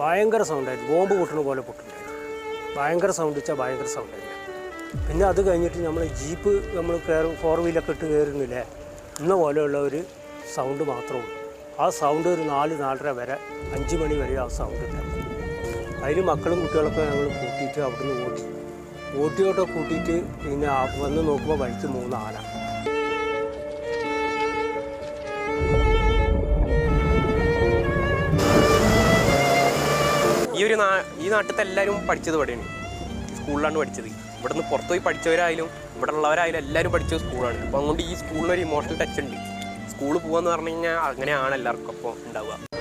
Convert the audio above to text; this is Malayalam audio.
ഭയങ്കര സൗണ്ടായിരുന്നു, ബോംബ് പൊട്ടുന്ന പോലെ പൊട്ടുണ്ടായിരുന്നു. ഭയങ്കര സൗണ്ട് വെച്ചാൽ ഭയങ്കര സൗണ്ടായിരുന്നു. പിന്നെ അത് കഴിഞ്ഞിട്ട് നമ്മൾ ജീപ്പ് നമ്മൾ ഫോർ വീലൊക്കെ ഇട്ട് കയറുന്നില്ലേ, ഇന്ന പോലെയുള്ള ഒരു സൗണ്ട് മാത്രമേ ഉള്ളൂ. ആ സൗണ്ട് ഒരു 4-4:30 വരെ 5 മണി വരെ ആ സൗണ്ട് ഉണ്ടായിരുന്നു. അതിൽ മക്കളും കുട്ടികളൊക്കെ ഞങ്ങൾ കൂട്ടിയിട്ട് അവിടുന്ന് ഓട്ടിയോട്ടോ കൂട്ടിയിട്ട് പിന്നെ വന്ന് നോക്കുമ്പോൾ വഴിക്ക് 3 ആന. ഈ നാട്ടിലത്തെ എല്ലാവരും പഠിച്ചത് ഇവിടെയാണ്, സ്കൂളിലാണ് പഠിച്ചത്. ഇവിടുന്ന് പുറത്തുപോയി പഠിച്ചവരായാലും ഇവിടെ ഉള്ളവരായാലും എല്ലാവരും പഠിച്ച സ്കൂളാണ്. അപ്പോൾ അതുകൊണ്ട് ഈ സ്കൂളിനൊരു ഇമോഷണൽ ടച്ച് ഉണ്ട്. സ്കൂളിൽ പോകാന്ന് പറഞ്ഞു കഴിഞ്ഞാൽ അങ്ങനെയാണ് എല്ലാവർക്കും അപ്പോൾ ഉണ്ടാവുക.